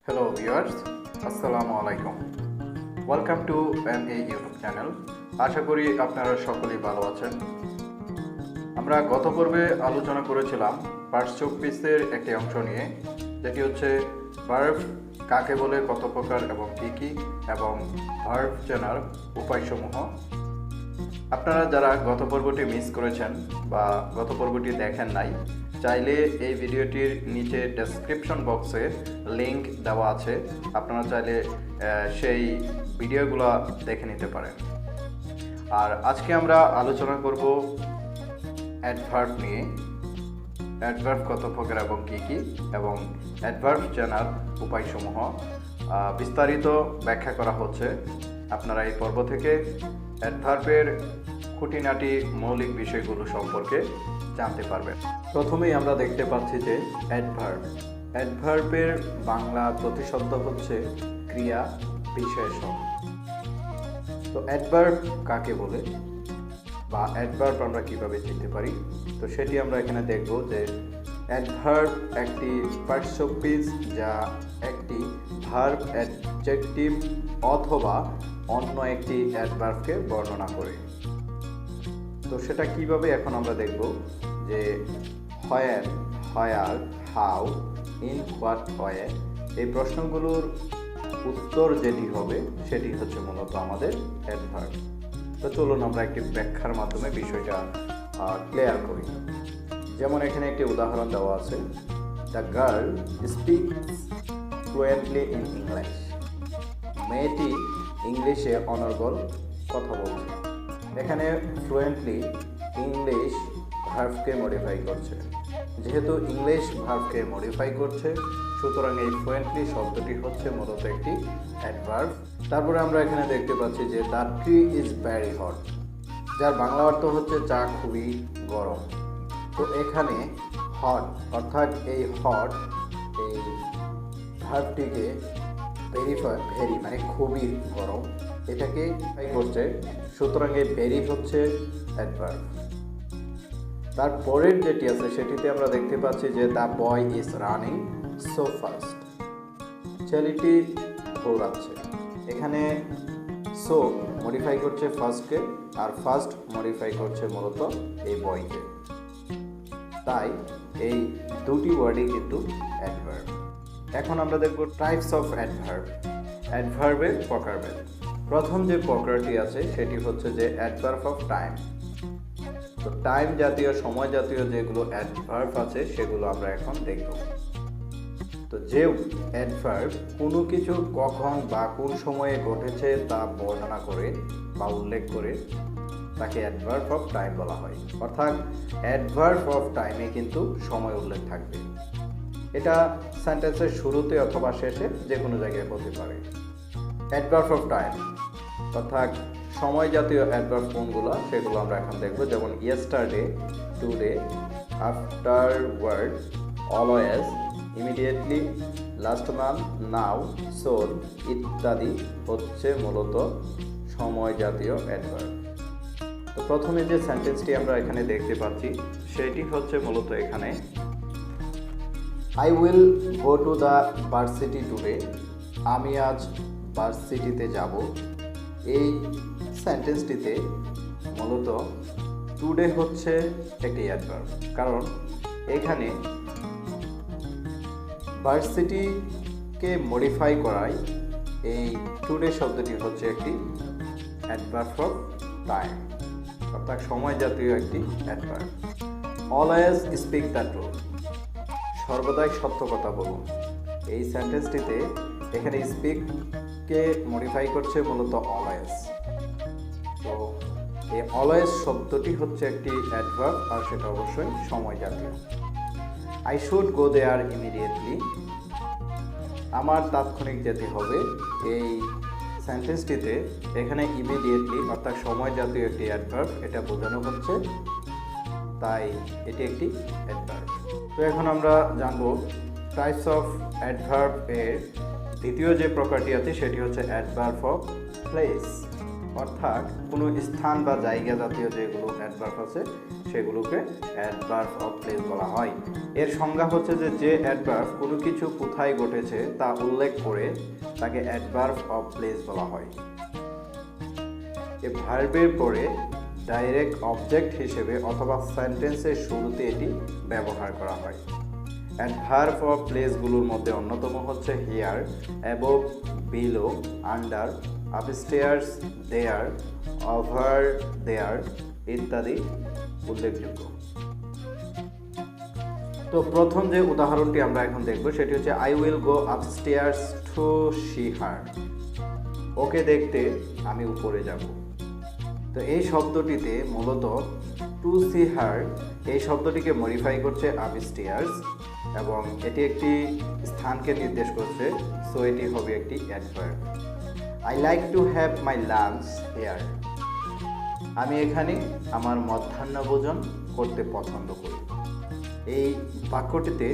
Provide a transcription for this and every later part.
Hello viewers, আসসালামু আলাইকুম। Welcome to MA YouTube channel. আশা করি আপনারা সকলেই ভালো আছেন। আমরা গত পর্বে আলোচনা করেছিলাম পার্টস অফ স্পিচের একটি অংশ নিয়ে, যেটি হচ্ছে ভার্ব কাকে বলে, কত প্রকার এবং কী কী, এবং ভার্ব চেনার উপায়সমূহ। আপনারা যারা গত পর্বটি মিস করেছেন বা গত পর্বটি দেখেন নাই, চাইলে এই ভিডিওটির নিচে ডেসক্রিপশন বক্সে লিংক দেওয়া আছে, আপনারা চাইলে সেই ভিডিওগুলো দেখে নিতে পারেন। আর আজকে আমরা আলোচনা করব অ্যাডভার্ব নিয়ে। অ্যাডভার্ব কত প্রকার এবং কী কী, এবং অ্যাডভার্ব চেনার উপায়সমূহ বিস্তারিত ব্যাখ্যা করা হচ্ছে। আপনারা এই পর্ব থেকে অ্যাডভার্বের খুঁটিনাটি মৌলিক বিষয়গুলো সম্পর্কে জানতে পারবেন। প্রথমেই আমরা দেখতে পাচ্ছি যে অ্যাডভার্বের বাংলা প্রতিশব্দ হচ্ছে ক্রিয়া বিশেষণ। তো অ্যাডভার্ব কাকে বলে বা অ্যাডভার্ব আমরা কিভাবে চিনতে পারি, তো সেটি আমরা এখানে দেখব যে অ্যাডভার্ব একটি পার্টস অফ স্পিচ যা একটি ভার্ব, অ্যাডজেক্টিভ অথবা অন্য একটি অ্যাডভার্বকে বর্ণনা করে। তো সেটা কিভাবে এখন আমরা দেখব যে হোয়ার, হোয়ার, হাউ, ইন হোয়াট ওয়ে, এই প্রশ্নগুলোর উত্তর যেটি হবে সেটি হচ্ছে মূলত আমাদের অ্যাডভার্ব। তো চলুন আমরা একটি ব্যাখ্যার মাধ্যমে বিষয়টা ক্লিয়ার করি। যেমন এখানে একটি উদাহরণ দেওয়া আছে, the girl স্পিকস fluently in English. মেয়েটি ইংলিশে অনর্গল কথা বলছে। এখানে ফ্লুয়েন্টলি ইংলিশ ভার্বকে মডিফাই করছে। যেহেতু ইংলিশ ভার্বকে মডিফাই করছে, সুতরাং এই ফ্লুয়েন্টলি শব্দটি হচ্ছে মূলত একটি অ্যাডভার্ব। তারপরে আমরা এখানে দেখতে পাচ্ছি যে the tree is very hot, যার বাংলা অর্থ হচ্ছে চা খুবই গরম। তো এখানে হট অর্থাৎ এই হট, এই ভার্বটিকে ভেরি মানে খুবই গরম, এটাকে করছে, সুতরাং এই ভেরি হচ্ছে অ্যাডভার্ব। তারপরের যেটি আছে সেটিতে আমরা দেখতে পাচ্ছি যে the boy is running so fast, ছেলেটি দৌড়াচ্ছে। এখানে সো মডিফাই করছে ফার্স্টকে, আর ফার্স্ট মডিফাই করছে মূলত এই বয়কে। তাই এই দুটি ওয়ার্ডই কিন্তু অ্যাডভার্ব। এখন আমরা দেখব টাইপস অফ অ্যাডভার্ব, অ্যাডভার্বের প্রকারভেদ। প্রথম যে প্রকারটি আছে সেটি হচ্ছে যে অ্যাডভার্ব অফ টাইম। তো টাইম জাতীয়, সময় জাতীয় যেগুলো অ্যাডভার্ব আছে সেগুলো আমরা এখন দেখব। তো যে অ্যাডভার্ব কোনো কিছু কখন বা কোন সময়ে ঘটেছে তা বর্ণনা করে বা উল্লেখ করে তাকে অ্যাডভার্ব অফ টাইম বলা হয়। অর্থাৎ অ্যাডভার্ব অফ টাইমে কিন্তু সময় উল্লেখ থাকবে। এটা সেন্টেন্সের শুরুতে অথবা শেষে যে কোনো জায়গায় হতে পারে। অ্যাডভার্ব অফ টাইম অর্থাৎ সময় জাতীয় অ্যাডভার্ব কোনগুলো সেগুলো আমরা এখন দেখব। যেমন yesterday, today, afterward, always, immediately, last month, now, soon ইত্যাদি হচ্ছে মূলত সময় জাতীয় অ্যাডভার্ব। তো প্রথমে যে সেন্টেন্সটি আমরা এখানে দেখতে পাচ্ছি সেটি হচ্ছে মূলত এখানে I will go to the varsity today, আমি আজ ভার্সিটিতে যাব। এই সেন্টেন্সটিতে মূলত টুডে হচ্ছে একটি অ্যাডভার্ব, কারণ এখানে ভার্সিটিকে মডিফাই করায় এই টুডে শব্দটি হচ্ছে একটি অ্যাডভার্ব অফ টাইম, অর্থাৎ সময় জাতীয় একটি adverb. Always speak the truth, সর্বদাই সত্য কথা বলুন। এই সেন্টেন্সটিতে এখানে স্পিককে মডিফাই করছে মূলত অলওয়েজ। তো এই অলওয়েজ শব্দটি হচ্ছে একটি অ্যাডভার্ব, আর সেটা অবশ্যই সময় জাতীয়। I should go there immediately, আমার তাৎক্ষণিক যেতে হবে। এই সেন্টেন্সটিতে এখানে ইমিডিয়েটলি অর্থাৎ সময় জাতীয় একটি অ্যাডভার্ব, এটা বোঝানো হচ্ছে, তাই এটি একটি অ্যাডভার্ব। তো এখন আমরা জানব টাইপস অফ অ্যাডভার্ব এর দ্বিতীয় যে প্রকারটি আছে সেটি হচ্ছে অ্যাডভার্ব অফ প্লেস। অর্থাৎ কোনো স্থান বা জায়গা জাতীয় যেগুলো অ্যাডভার্ব আছে সেগুলোকে অ্যাডভার্ব অফ প্লেস বলা হয়। এর সংজ্ঞা হচ্ছে যে অ্যাডভার্ব কোনো কিছু কোথায় ঘটেছে তা উল্লেখ করে তাকে অ্যাডভার্ব অফ প্লেস বলা হয়। এই ভার্বের পরে ডাইরেক্ট অবজেক্ট হিসেবে অথবা সেন্টেন্সের শুরুতে এটি ব্যবহার করা হয়। অ্যাডভার্ব অফ প্লেসগুলোর মধ্যে অন্যতম হচ্ছে here, above, below, under, upstairs, there, over there ইত্যাদি উল্লেখযোগ্য। তো প্রথম যে উদাহরণটি আমরা এখন দেখব সেটি হচ্ছে I will go upstairs to see her. Okay দেখতে আমি উপরে যাব। তো এই শব্দটিতে মূলত টু সি হার এই শব্দটিকে মডিফাই করছে আপস্টেয়ার্স এবং এটি একটি স্থানকে নির্দেশ করছে, সো এটি হবে একটি adverb. I like to have my lunch here. আমি এখানে আমার মধ্যাহ্নভোজন করতে পছন্দ করি। এই বাক্যটিতে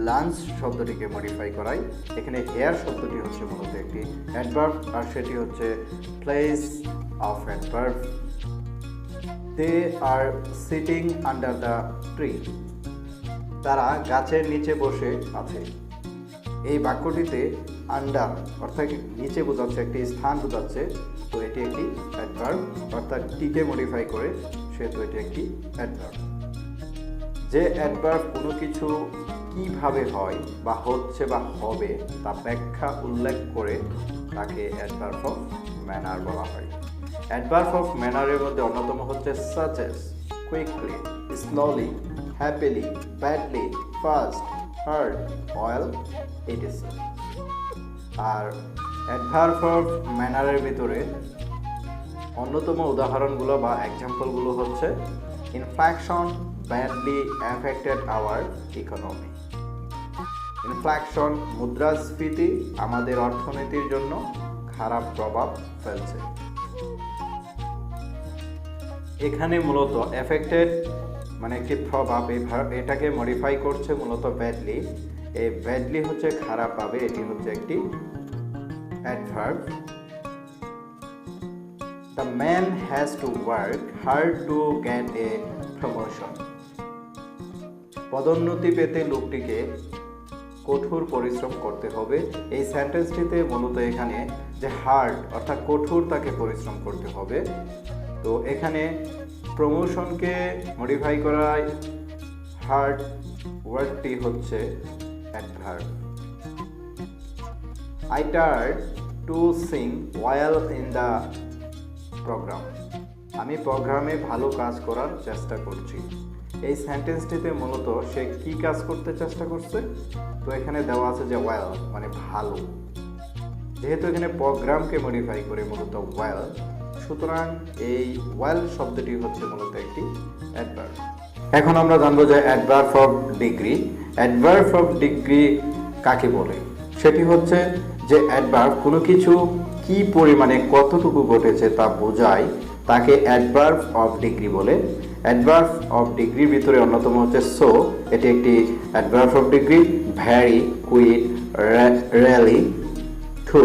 লাঞ্চ শব্দটিকে মডিফাই করাই। এখানে হেয়ার শব্দটি হচ্ছে মূলত একটি অ্যাডভার্ব আর সেটি হচ্ছে place of adverb. They are sitting under the tree. তারা গাছের নিচে বসে আছে। এই বাক্যটিতে আন্ডার অর্থাৎ নিচে বোঝাচ্ছে, একটি স্থান বোঝাচ্ছে, তো এটি একটি অ্যাডভার্ব অর্থাৎ টিকে মডিফাই করে সেহেতু এটি একটি অ্যাডভার্ব। যে অ্যাডভার্ব কোনো কিছু কিভাবে হয় বা হচ্ছে বা হবে তা ব্যাখ্যা উল্লেখ করে তাকে অ্যাডভার্ব অফ ম্যানার বলা হয়। অ্যাডভার্ব অফ ম্যানারের মধ্যে অন্যতম হচ্ছে such as, quickly, slowly, happily, badly, fast, hard, well, ETC. আর অ্যাডভার্ব অফ ম্যানারের ভিতরে অন্যতম উদাহরণগুলো বা এক্সাম্পলগুলো হচ্ছে inflection badly affected our economy. Inflection মুদ্রাস্ফীতি আমাদের অর্থনীতির জন্য খারাপ প্রভাব ফেলছে। এখানে মূলত এফেক্টেড মানে একটি প্রভাব, এটাকে মডিফাই করছে মূলত ব্যাডলি। এই ব্যাডলি হচ্ছে খারাপভাবে, এটি হচ্ছে একটি adverb. The man has to work hard to get a promotion. পদোন্নতি পেতে লোকটিকে কঠোর পরিশ্রম করতে হবে। এই সেন্টেন্সটিতে মূলত এখানে যে হার্ড অর্থাৎ কঠোর তাকে পরিশ্রম করতে হবে। তো এখানে প্রমোশনকে মডিফাই করায় হার্ড ওয়ার্ডটি হচ্ছে adverb. I tried to sing while in the program. আমি প্রোগ্রামে ভালো কাজ করার চেষ্টা করছি। এই সেন্টেন্সটিতে মূলত সে কি কাজ করতে চেষ্টা করছে, তো এখানে দেওয়া আছে যে ওয়েল মানে ভালো। যেহেতু এখানে প্রোগ্রামকে মডিফাই করে মূলত ওয়েল, সুতরাং এই ওয়েল শব্দটি হচ্ছে মূলত একটি অ্যাডভার্ব। এখন আমরা জানবো যে adverb of degree. Adverb of degree কাকে বলে? সেটি হচ্ছে যে অ্যাডভার্ব কোনো কিছু কি পরিমাণে কতটুকু ঘটেছে তা বোঝায়, তাকে অ্যাডভার্ব অফ ডিগ্রি বলে। অ্যাডভার্ব অফ ডিগ্রির ভিতরে অন্যতম হচ্ছে সো, এটি একটি adverb of degree. Very, quite, really, too,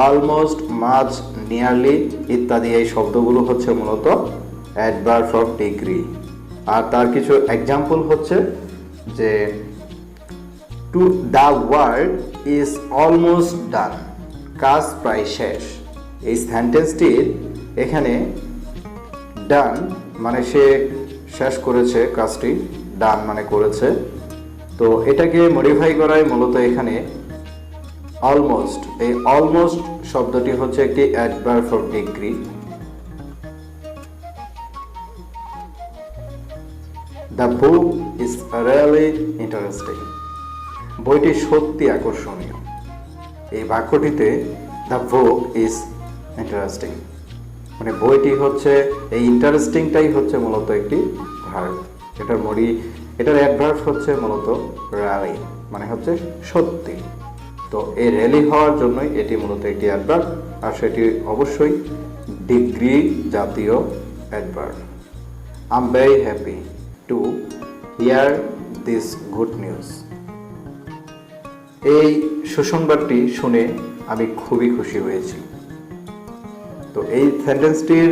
almost, much, nearly ইত্যাদি এই শব্দগুলো হচ্ছে মূলত অ্যাডভার্ব অফ ডিগ্রি। আর তার কিছু এক্সাম্পল হচ্ছে যে to the work is almost done, কাজ প্রায় শেষ। এই সেন্টেন্সটির এখানে ডান মানে সে শেষ করেছে কাজটি, ডান মানে করেছে। তো এটাকে মডিফাই করায় মূলত এখানে অলমোস্ট, এই অলমোস্ট শব্দটি হচ্ছে একটি adverb of degree. The book is really interesting, বইটি সত্যি আকর্ষণীয়। এই বাক্যটিতে দ্য বুক ইজ ইন্টারেস্টিং মানে বইটি হচ্ছে, এই ইন্টারেস্টিংটাই হচ্ছে মূলত একটি ভার্ব। এটার অ্যাডভার্ব হচ্ছে মূলত রিয়েলি মানে হচ্ছে সত্যি। তো এই রিয়েলি হওয়ার জন্যই এটি মূলত একটি অ্যাডভার্ব, আর সেটি অবশ্যই ডিগ্রি জাতীয় adverb. I am very happy to here this good news. এই সুসংবাদটি শুনে আমি খুবই খুশি হয়েছি। তো এই সেন্টেন্সটির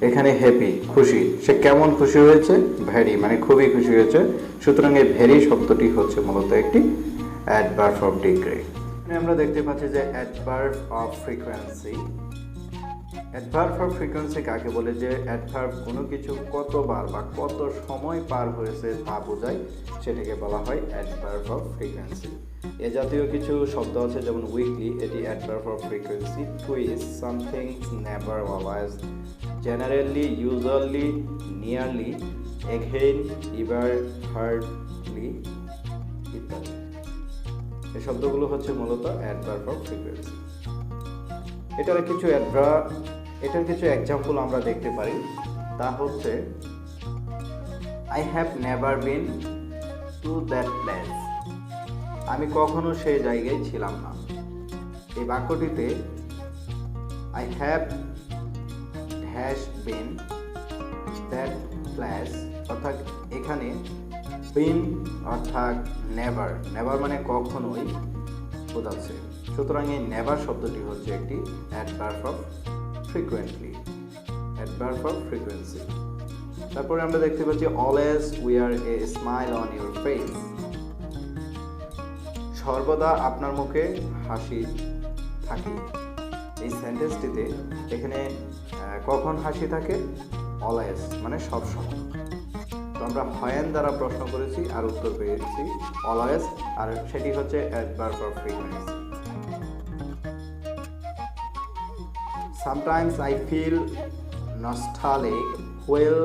এখানে হ্যাপি খুশি, সে কেমন খুশি হয়েছে, ভেরি মানে খুবই খুশি হয়েছে, সুতরাং এই ভেরি শব্দটি হচ্ছে মূলত একটি অ্যাডভার্ব অফ ডিগ্রি। আমরা দেখতে পাচ্ছি যে adverb of frequency. Adverb of frequency কাকে বলে? যে অ্যাডভার্ব কোনো কিছু কতবার বা কত সময় পার হয়েছে তা বোঝায়, সেটাকে বলা হয় অ্যাডভার্ব অফ ফ্রিকোয়েন্সি। এ জাতীয় কিছু শব্দ আছে যেমন উইকলি, এটি adverb of frequency. Twice, something, never, always, generally, usually, nearly, again, ever, hardly ইত্যাদি। এই শব্দগুলো হচ্ছে মূলত অ্যাডভার্ব অফ ফ্রিকোয়েন্সি। এটার কিছু এক্সাম্পল আমরা দেখতে পারি। তা হচ্ছে I have never been to that place, আমি কখনো সেই জায়গায় ছিলাম না। এই বাক্যটিতে I have has been that place, অর্থাৎ এখানে বিন অর্থাৎ নেভার, নেভার মানে কখনোই বোঝাচ্ছে। সুতরাং এই নেভার শব্দটি হচ্ছে একটি adverb of frequently, adverb of frequency. তারপরে আমরা দেখতে পাচ্ছি always wear a smile on your face, সর্বদা আপনার মুখে হাসি থাকে। এই সেন্টেন্সটিতে এখানে কখন হাসি থাকে? অলওয়েজ মানে সবসময়। তো আমরা হয়েন দ্বারা প্রশ্ন করেছি আর উত্তর পেয়েছি অলওয়েজ, আর সেটি হচ্ছে adverb of frequency. Sometimes I feel nostalgic while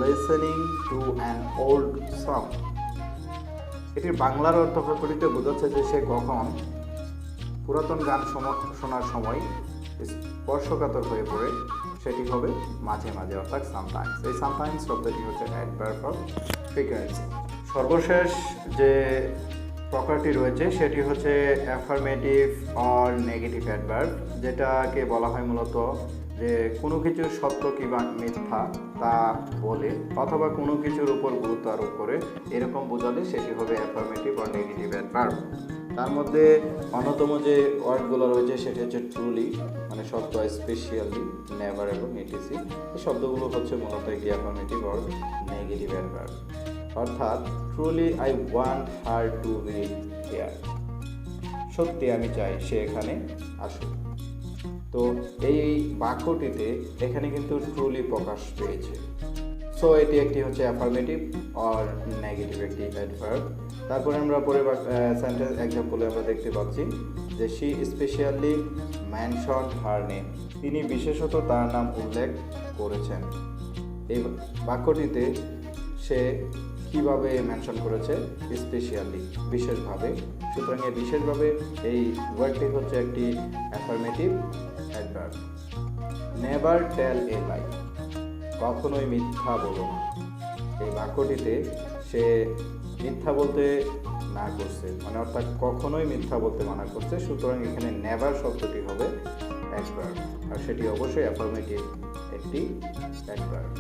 listening to an old song. এটির বাংলার অর্থ বিপরীতে বোঝাচ্ছে যে সে কখন পুরাতন গান শোনার সময় স্পর্শকাতর হয়ে পড়ে, সেটি হবে মাঝে মাঝে, অর্থাৎ সামটাইমস। এই সামটাইমস শব্দটি হচ্ছে অ্যাডভার্ব অফ ফ্রিকোয়েন্সি। সর্বশেষ যে প্রকারটি রয়েছে সেটি হচ্ছে অ্যাফার্মেটিভ অর নেগেটিভ অ্যাডভার্ব, যেটাকে বলা হয় মূলত যে কোনো কিছু সত্য কিংবা মিথ্যা তা বলে অথবা কোনো কিছুর উপর গুরুত্ব আরোপ করে, এরকম বোঝালে সেটি হবে অ্যাফার্মেটিভ অর নেগেটিভ অ্যাডভার্ব। তার মধ্যে অন্যতম যে ওয়ার্ডগুলো রয়েছে সেটি হচ্ছে ট্রুলি মানে সত্য, স্পেশালি, নেভার এবং ইটিসি। এই শব্দগুলো হচ্ছে মূলত একটি অ্যাফার্মেটিভ অর নেগেটিভ অ্যাডভার্ব। অর্থাৎ truly I want her to be here, সত্যি আমি চাই সে এখানে আসুক। তো এই বাক্যটিতে এখানে কিন্তু ট্রুলি প্রকাশ পেয়েছে। সো এটি একটি হচ্ছে অ্যাফার্মেটিভ অর নেগেটিভ একটি অ্যাডভার্ব। তারপরে আমরা পরে সেন্টেন্স এক্সাম্পলে আমরা দেখতে পাচ্ছি যে she specially mentioned her name, তিনি বিশেষত তার নাম উল্লেখ করেছেন। এই বাক্যটিতে সে কিভাবে মেনশন করেছে? স্পেশালি, বিশেষভাবে। সুতরাং এই বিশেষভাবে এই ওয়ার্ডটি হচ্ছে একটি অ্যাফার্মেটিভ অ্যাডভার্ব। নেভার টেল এ লাই, কখনোই মিথ্যা বলো না। এই বাক্যটিতে সে মিথ্যা বলতে না করছে, মানে অর্থাৎ কখনোই মিথ্যা বলতে মানা করছে। সুতরাং এখানে নেভার শব্দটি হবে অ্যাডভার্ব, আর সেটি অবশ্যই অ্যাফার্মেটিভ একটি অ্যাডভার্ব।